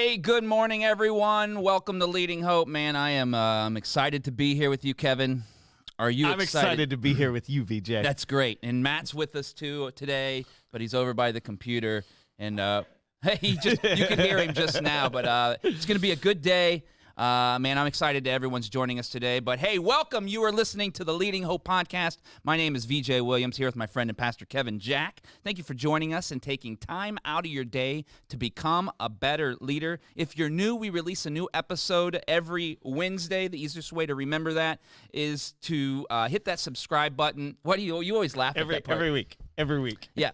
Hey, good morning, everyone. Welcome to Leading Hope. Man, I am I'm excited to be here with you, Kevin. Are you I'm excited to be here with you, VJ. That's great. And Matt's with us, too, today, but he's over by the computer. And, hey, you can hear him just now, but it's going to be a good day. Man, I'm excited that everyone's joining us today. But, hey, welcome. You are listening to the Leading Hope podcast. My name is VJ Williams, here with my friend and pastor Kevin Jack. Thank you for joining us and taking time out of your day to become a better leader. If you're new, we release a new episode every Wednesday. The easiest way to remember that is to hit that subscribe button. What do you always laugh at that part? Every week. Yeah,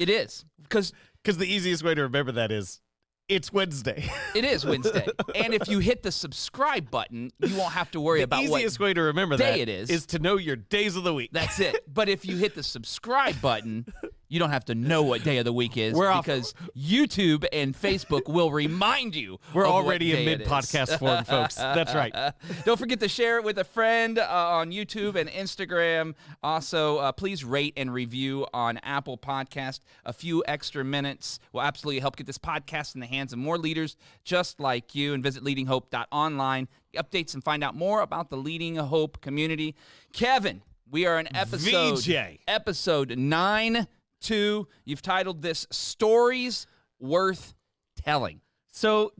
it is. Because the easiest way to remember that is it's Wednesday. It is Wednesday. And if you hit the subscribe button, you won't have to worry about what the easiest way to remember day that it is to know your days of the week. That's it. But if you hit the subscribe button, you don't have to know what day of the week is because YouTube and Facebook will remind you. We're already in mid-podcast form, folks. That's right. Don't forget to share it with a friend on YouTube and Instagram. Also, please rate and review on Apple Podcast. A few extra minutes will absolutely help get this podcast in the hands of more leaders just like you. And visit leadinghope.online. Updates and find out more about the Leading Hope community. Kevin, we are in episode 9-2. You've titled this Stories Worth Telling. So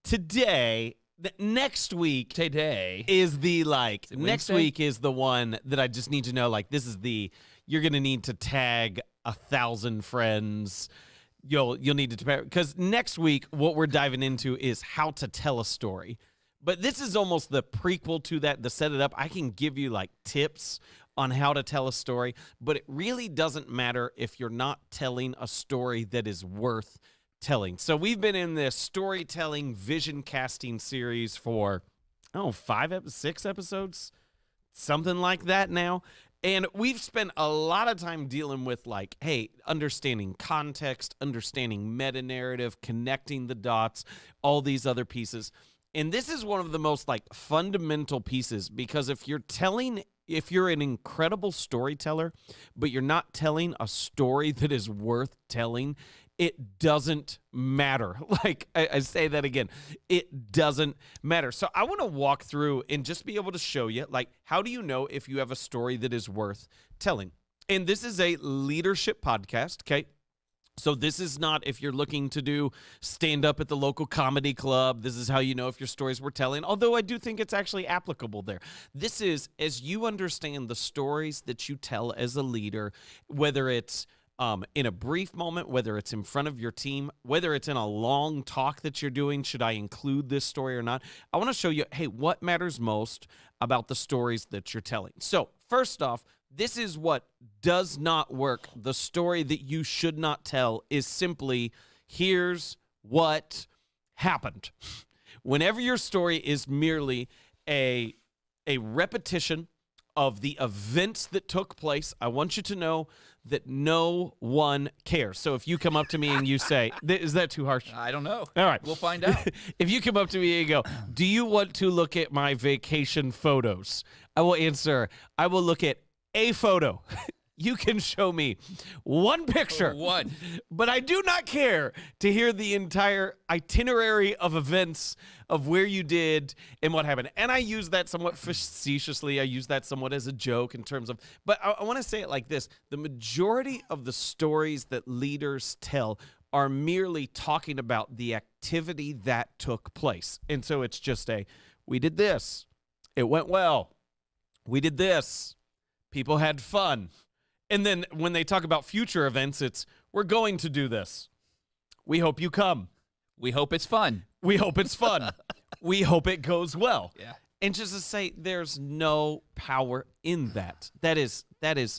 today, next week is the next week is the one that I just need to know, this is you're going to need to tag 1,000 friends. You'll need to, because next week what we're diving into is how to tell a story. But this is almost the prequel to that, to set it up. I can give you tips on how to tell a story, but it really doesn't matter if you're not telling a story that is worth telling. So we've been in this storytelling vision casting series for, 6 episodes, something like that now. And we've spent a lot of time dealing with understanding context, understanding meta-narrative, connecting the dots, all these other pieces. And this is one of the most fundamental pieces, because if you're an incredible storyteller, but you're not telling a story that is worth telling, it doesn't matter. I say that again, it doesn't matter. So I want to walk through and just be able to show you, how do you know if you have a story that is worth telling? And this is a leadership podcast, okay? So this is not if you're looking to do stand-up at the local comedy club. This is how you know if your stories we're telling, although I do think it's actually applicable there. This is as you understand the stories that you tell as a leader, whether it's in a brief moment, whether it's in front of your team, whether it's in a long talk that you're doing, should I include this story or not? I want to show you, hey, what matters most about the stories that you're telling. So first off, this is what does not work. The story that you should not tell is simply, here's what happened. Whenever your story is merely a repetition of the events that took place, I want you to know that no one cares. So if you come up to me and you say, is that too harsh? I don't know. All right. We'll find out. If you come up to me and go, do you want to look at my vacation photos? I will answer, I will look at a photo. You can show me one picture. One. But I do not care to hear the entire itinerary of events of where you did and what happened. And I use that somewhat facetiously. I use that somewhat as a joke in terms of, but I want to say it like this. The majority of the stories that leaders tell are merely talking about the activity that took place. And so it's just we did this. It went well. We did this. People had fun. And then when they talk about future events, it's, we're going to do this. We hope you come. We hope it's fun. We hope it's fun. We hope it goes well. Yeah. And just to say, there's no power in that. That is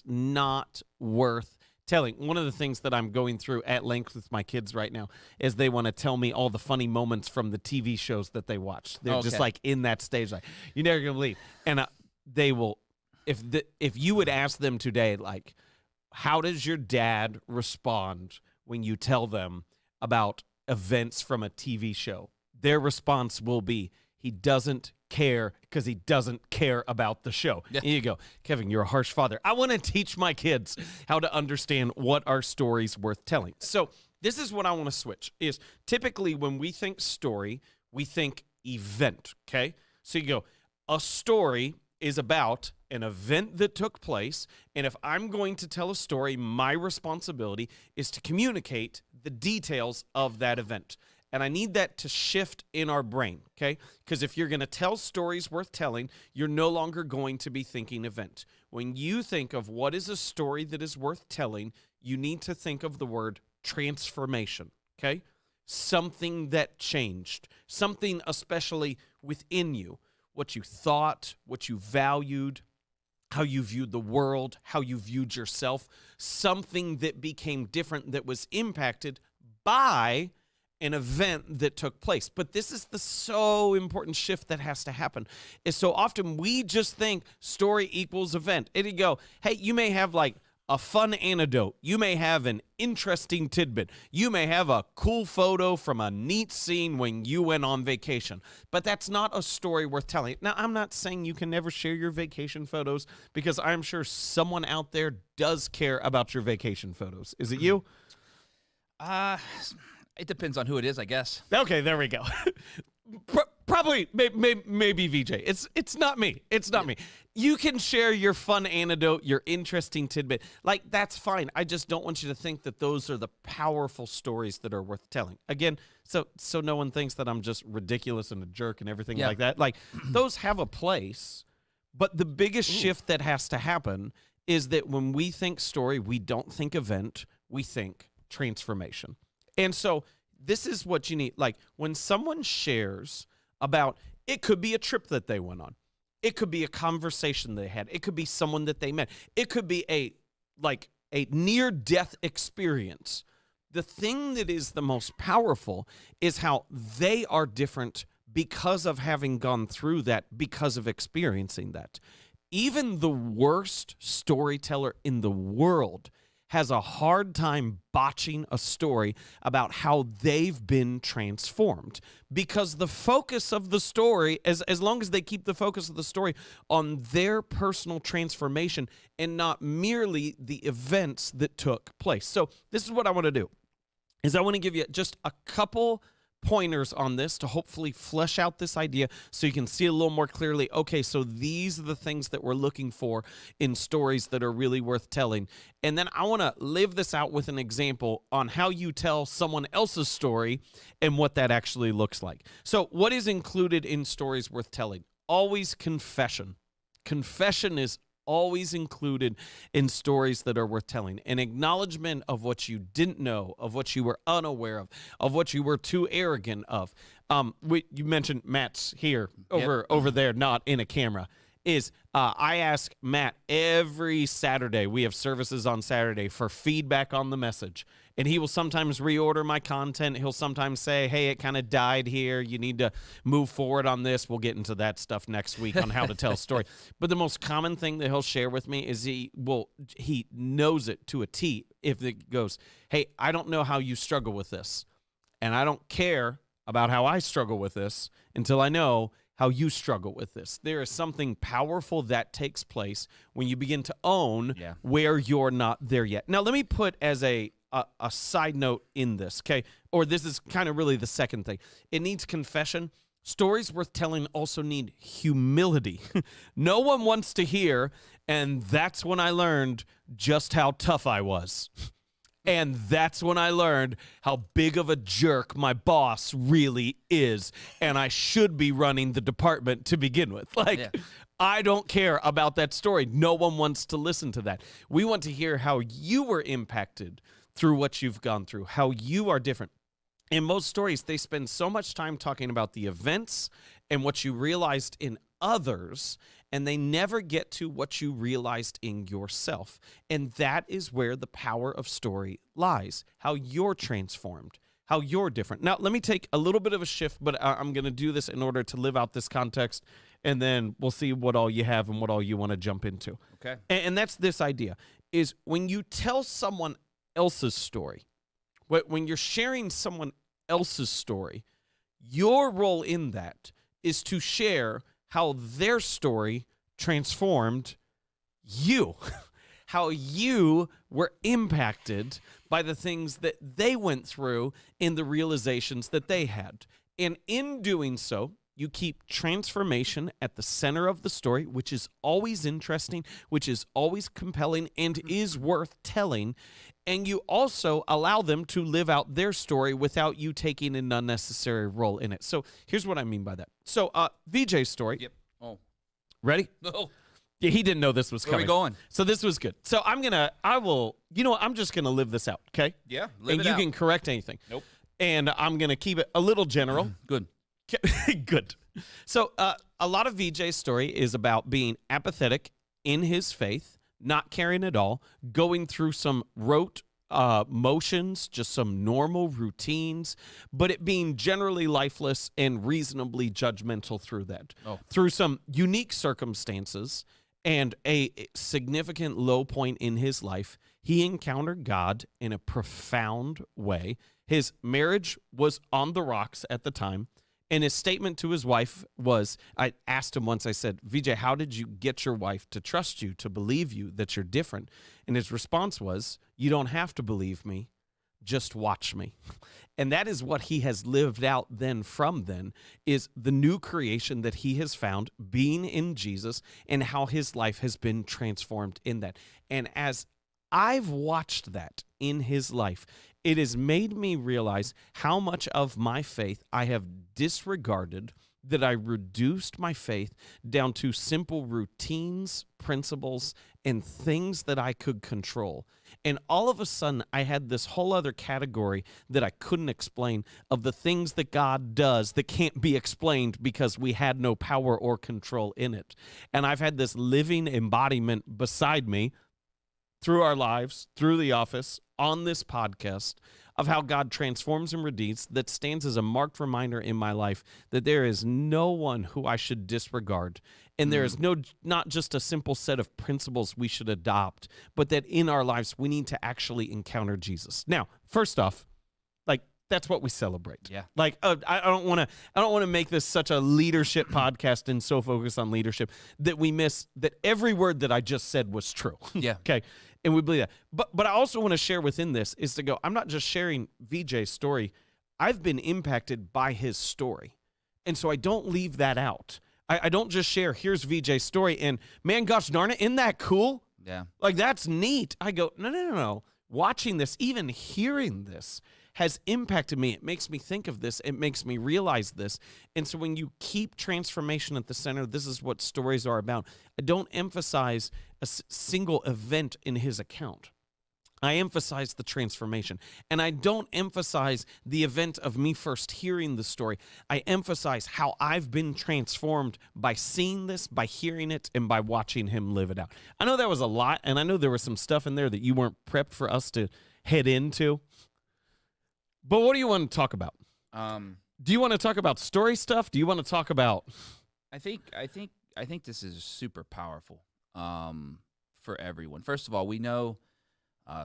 not worth telling. One of the things that I'm going through at length with my kids right now is they want to tell me all the funny moments from the TV shows that they watch. They're just in that stage, you're never going to believe. And they will, if you would ask them today, how does your dad respond when you tell them about events from a TV show? Their response will be, he doesn't care because he doesn't care about the show. Yeah. Here you go. Kevin, you're a harsh father. I want to teach my kids how to understand what our story's worth telling. So this is what I want to switch, is typically when we think story, we think event, okay? So you go, a story is about an event that took place, and if I'm going to tell a story, my responsibility is to communicate the details of that event. And I need that to shift in our brain, okay? Because if you're going to tell stories worth telling, you're no longer going to be thinking event. When you think of what is a story that is worth telling, you need to think of the word transformation, okay? Something that changed, something especially within you, what you thought, what you valued, how you viewed the world, how you viewed yourself, something that became different, that was impacted by an event that took place. But this is the so important shift that has to happen, is so often we just think story equals event. And you go, hey, you may have like a fun anecdote. You may have an interesting tidbit. You may have a cool photo from a neat scene when you went on vacation. But that's not a story worth telling. Now, I'm not saying you can never share your vacation photos, because I'm sure someone out there does care about your vacation photos. Is it you? It depends on who it is, I guess. Okay, there we go. Probably, maybe VJ. It's not me. It's not me. You can share your fun anecdote, your interesting tidbit. Like, that's fine. I just don't want you to think that those are the powerful stories that are worth telling. Again, so no one thinks that I'm just ridiculous and a jerk and everything like that. Like, those have a place, but the biggest shift that has to happen is that when we think story, we don't think event, we think transformation. And so this is what you need. Like, when someone shares about, it could be a trip that they went on. It could be a conversation they had. It could be someone that they met. It could be a near-death experience. The thing that is the most powerful is how they are different because of having gone through that, because of experiencing that. Even the worst storyteller in the world has a hard time botching a story about how they've been transformed, because the focus of the story, as long as they keep the focus of the story on their personal transformation and not merely the events that took place. So this is what I want to do, is I want to give you just a couple pointers on this to hopefully flesh out this idea so you can see a little more clearly, okay, so these are the things that we're looking for in stories that are really worth telling. And then I want to live this out with an example on how you tell someone else's story and what that actually looks like. So what is included in stories worth telling? Always confession. Confession is always included in stories that are worth telling. An acknowledgement of what you didn't know, of what you were unaware of what you were too arrogant of. You mentioned Matt's here over there, not in a camera. I ask Matt every Saturday, we have services on Saturday, for feedback on the message. And he will sometimes reorder my content. He'll sometimes say, hey, it kind of died here. You need to move forward on this. We'll get into that stuff next week on how to tell a story. But the most common thing that he'll share with me is he knows it to a T. If it goes, hey, I don't know how you struggle with this. And I don't care about how I struggle with this until I know how you struggle with this. There is something powerful that takes place when you begin to own where you're not there yet. Now, let me put as a side note in this, okay? Or this is kind of really the second thing. It needs confession. Stories worth telling also need humility. No one wants to hear, and that's when I learned just how tough I was. And that's when I learned how big of a jerk my boss really is. And I should be running the department to begin with. I don't care about that story. No one wants to listen to that. We want to hear how you were impacted through what you've gone through, how you are different. In most stories, they spend so much time talking about the events and what you realized in others, and they never get to what you realized in yourself. And that is where the power of story lies, how you're transformed, how you're different. Now, let me take a little bit of a shift, but I'm going to do this in order to live out this context, and then we'll see what all you have and what all you want to jump into. Okay. And that's this idea, is when you tell someone else's story, when you're sharing someone else's story, your role in that is to share how their story transformed you, how you were impacted by the things that they went through in the realizations that they had. And in doing so, you keep transformation at the center of the story, which is always interesting, which is always compelling, and is worth telling. And you also allow them to live out their story without you taking an unnecessary role in it. So here's what I mean by that. So VJ's story. Yep. Oh. Ready? No. Yeah, he didn't know this was coming. Where are we going? So this was good. So I'm just going to live this out, okay? Yeah, and you can correct anything. Nope. And I'm going to keep it a little general. Good. Good. So a lot of VJ's story is about being apathetic in his faith, not caring at all, going through some rote motions, just some normal routines, but it being generally lifeless and reasonably judgmental through that. Oh. Through some unique circumstances and a significant low point in his life, he encountered God in a profound way. His marriage was on the rocks at the time. And his statement to his wife was, I asked him once, I said, VJ, how did you get your wife to trust you, to believe you, that you're different? And his response was, you don't have to believe me, just watch me. And that is what he has lived out then from then, is the new creation that he has found being in Jesus and how his life has been transformed in that. And as I've watched that in his life, it has made me realize how much of my faith I have disregarded, that I reduced my faith down to simple routines, principles, and things that I could control. And all of a sudden, I had this whole other category that I couldn't explain of the things that God does that can't be explained because we had no power or control in it. And I've had this living embodiment beside me through our lives, through the office, on this podcast, of how God transforms and redeems, that stands as a marked reminder in my life that there is no one who I should disregard. And there is not just a simple set of principles we should adopt, but that in our lives we need to actually encounter Jesus. Now, first off, that's what we celebrate. Yeah. I don't want to make this such a leadership podcast and so focused on leadership that we miss that every word that I just said was true. Yeah. Okay. And we believe that. But I also want to share within this is to go, I'm not just sharing VJ's story. I've been impacted by his story. And so I don't leave that out. I don't just share, here's VJ's story and man, gosh darn it, isn't that cool? Yeah. That's neat. I go, no. Watching this, even hearing this, has impacted me. It makes me think of this. It makes me realize this. And so when you keep transformation at the center, this is what stories are about. I don't emphasize a single event in his account. I emphasize the transformation. And I don't emphasize the event of me first hearing the story. I emphasize how I've been transformed by seeing this, by hearing it, and by watching him live it out. I know that was a lot, and I know there was some stuff in there that you weren't prepped for us to head into. But what do you want to talk about? Do you want to talk about story stuff? Do you want to talk about? I think this is super powerful for everyone. First of all, we know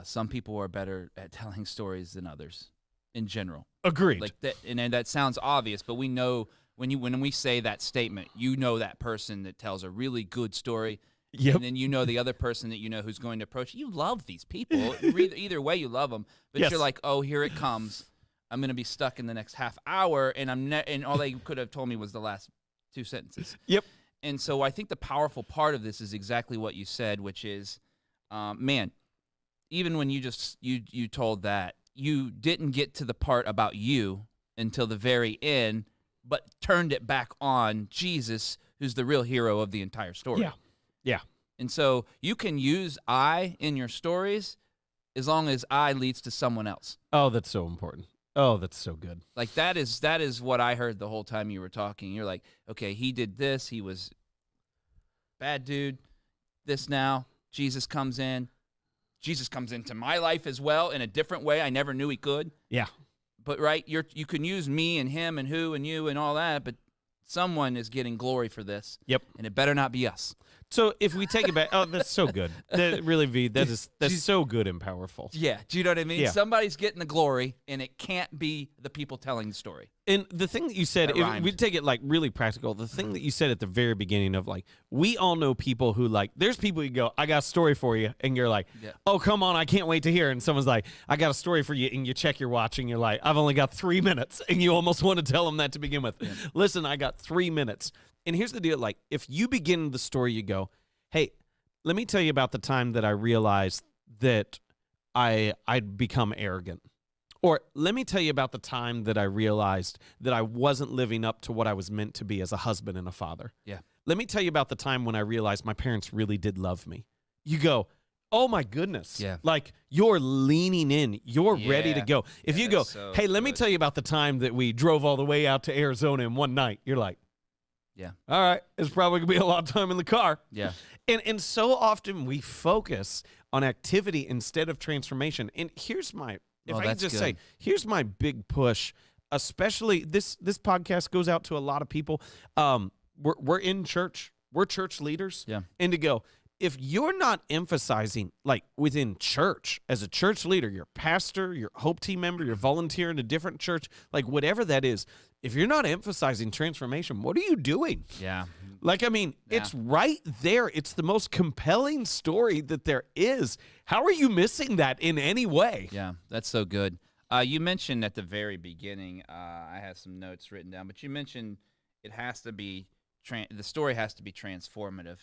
some people are better at telling stories than others, in general. Agreed. Like that, and that sounds obvious, but we know when we say that statement, you know that person that tells a really good story. Yep. And then you know the other person that you know who's going to approach. You love these people. Either way, you love them. But yes. You're like, oh, here it comes. I'm going to be stuck in the next half hour, and and all they could have told me was the last two sentences. Yep. And so I think the powerful part of this is exactly what you said, which is, man, even when you told that, you didn't get to the part about you until the very end, but turned it back on Jesus, who's the real hero of the entire story. Yeah. Yeah. And so you can use I in your stories as long as I leads to someone else. Oh, that's so important. Oh, that's so good. Like that is what I heard the whole time you were talking. You're like, okay, he did this. He was bad dude. This now, Jesus comes in. Jesus comes into my life as well in a different way. I never knew he could. Yeah. But right, you can use me and him and who and you and all that, but someone is getting glory for this. Yep. And it better not be us. So if we take it back, oh, that's so good. That really, V, that's so good and powerful. Yeah, do you know what I mean? Yeah. Somebody's getting the glory, and it can't be the people telling the story. And the thing that you said, That if rhymed. we take it like really practical, the thing that you said at the very beginning of like, we all know people who like, there's people you go, I got a story for you. And you're like, Yeah. oh, come on, I can't wait to hear. And someone's like, I got a story for you. And you check your watch and you're like, I've only got 3 minutes. And you almost want to tell them that to begin with. Listen, I got 3 minutes. And here's the deal. Like, if you begin the story, you go, hey, let me tell you about the time that I realized that I'd become arrogant. Or let me tell you about the time that I realized that I wasn't living up to what I was meant to be as a husband and a father. Yeah. Let me tell you about the time when I realized my parents really did love me. You go, oh my goodness. Yeah. Like, you're leaning in. You're ready to Yeah. go. If Yeah, you go, that's so hey, let me good. tell you about the time that we drove all the way out to Arizona in one night. You're like, Yeah. all right, it's probably going to be a lot of time in the car. Yeah. And so often we focus on activity instead of transformation. And here's my, if Oh, I can that's just good. say, here's my big push, especially this podcast goes out to a lot of people. We're in church. We're church leaders. Yeah. And to go, if you're not emphasizing, like within church, as a church leader, your pastor, your Hope team member, your volunteer in a different church, like whatever that is, if you're not emphasizing transformation, what are you doing? Yeah. Like, I mean, it's right there. It's the most compelling story that there is. How are you missing that in any way? Yeah, that's so good. You mentioned at the very beginning, I have some notes written down, but you mentioned it has to be, the story has to be transformative.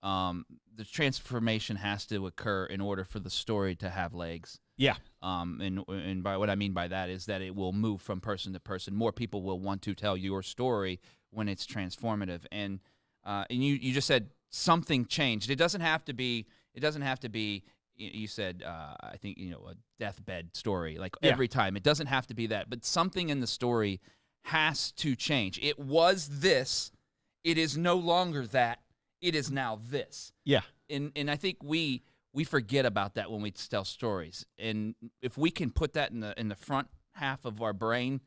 The transformation has to occur in order for the story to have legs. Yeah. And by what I mean by that is that it will move from person to person. More people will want to tell your story when it's transformative. And you just said something changed. It doesn't have to be. You said I think a deathbed story. Like every time, it doesn't have to be that. But something in the story has to change. It was this. It is no longer that. It is now this. Yeah. And I think we forget about that when we tell stories. And if we can put that in the front half of our brain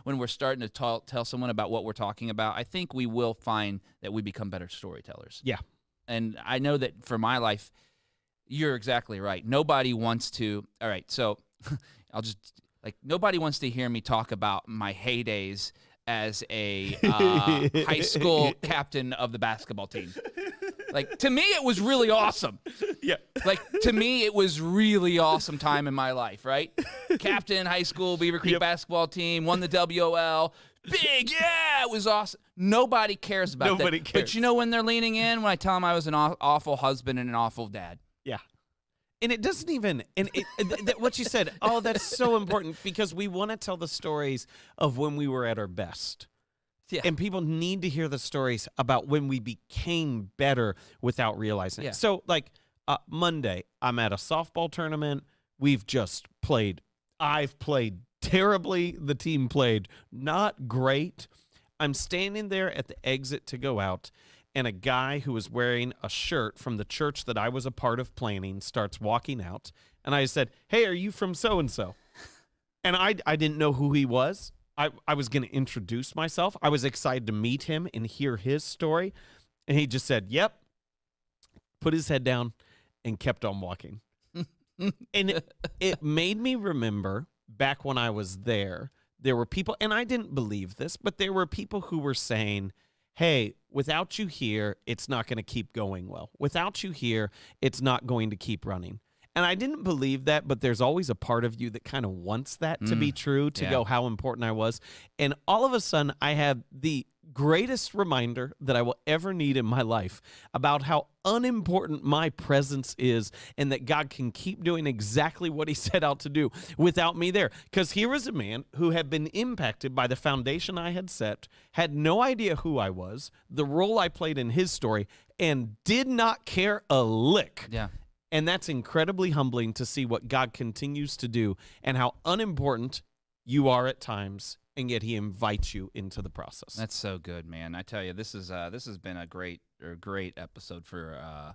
when we're starting to tell someone about what we're talking about, I think we will find that we become better storytellers. Yeah. And I know that for my life, you're exactly right. Nobody wants to. All right, so nobody wants to hear me talk about my heydays as a high school captain of the basketball team. Like, to me, it was really awesome. Yeah. Like, to me, it was really awesome time in my life, right? Captain, high school, Beaver Creek basketball team, won the WOL. Big, yeah, it was awesome. Nobody cares about that. Nobody cares. But you know when they're leaning in? When I tell them I was an awful husband and an awful dad. Yeah. And it doesn't even, what you said, oh, that's so important because we want to tell the stories of when we were at our best. Yeah. And people need to hear the stories about when we became better without realizing Yeah. it. So, like, Monday, I'm at a softball tournament. We've just played. I've played terribly. The team played not great. I'm standing there at the exit to go out, and a guy who was wearing a shirt from the church that I was a part of planning starts walking out. And I said, hey, are you from so-and-so? And I didn't know who he was. I was going to introduce myself. I was excited to meet him and hear his story. And he just said, yep, put his head down and kept on walking. And it made me remember back when I was there were people, and I didn't believe this, but there were people who were saying, hey, without you here, it's not going to keep going well. Without you here, it's not going to keep running. And I didn't believe that, but there's always a part of you that kind of wants that to be true, to go how important I was. And all of a sudden, I had the greatest reminder that I will ever need in my life about how unimportant my presence is and that God can keep doing exactly what he set out to do without me there. Because here was a man who had been impacted by the foundation I had set, had no idea who I was, the role I played in his story, and did not care a lick. Yeah. And that's incredibly humbling to see what God continues to do and how unimportant you are at times, and yet he invites you into the process. That's so good, man. I tell you, this has been a great episode for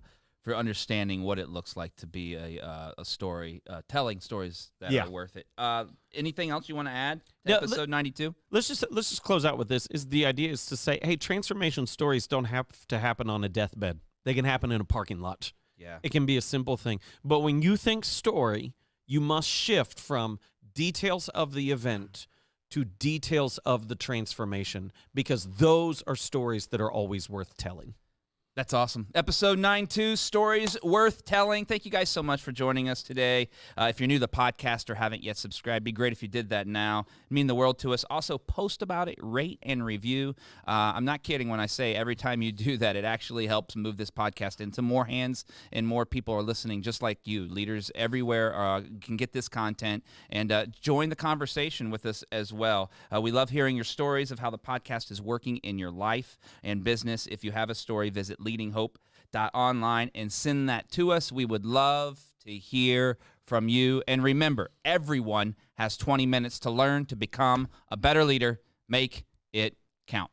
understanding what it looks like to be a story, telling stories that are worth it. Anything else you want to add to episode 92? Let's just close out with this. The idea is to say, hey, transformation stories don't have to happen on a deathbed. They can happen in a parking lot. Yeah. It can be a simple thing. But when you think story, you must shift from details of the event to details of the transformation, because those are stories that are always worth telling. That's awesome. Episode 92, Stories Worth Telling. Thank you guys so much for joining us today. If you're new to the podcast or haven't yet subscribed, it'd be great if you did that now. It'd mean the world to us. Also, post about it, rate, and review. I'm not kidding when I say every time you do that, it actually helps move this podcast into more hands and more people are listening just like you. Leaders everywhere can get this content and join the conversation with us as well. We love hearing your stories of how the podcast is working in your life and business. If you have a story, visit leadinghope.online and send that to us. We would love to hear from you. And remember, everyone has 20 minutes to learn to become a better leader. Make it count.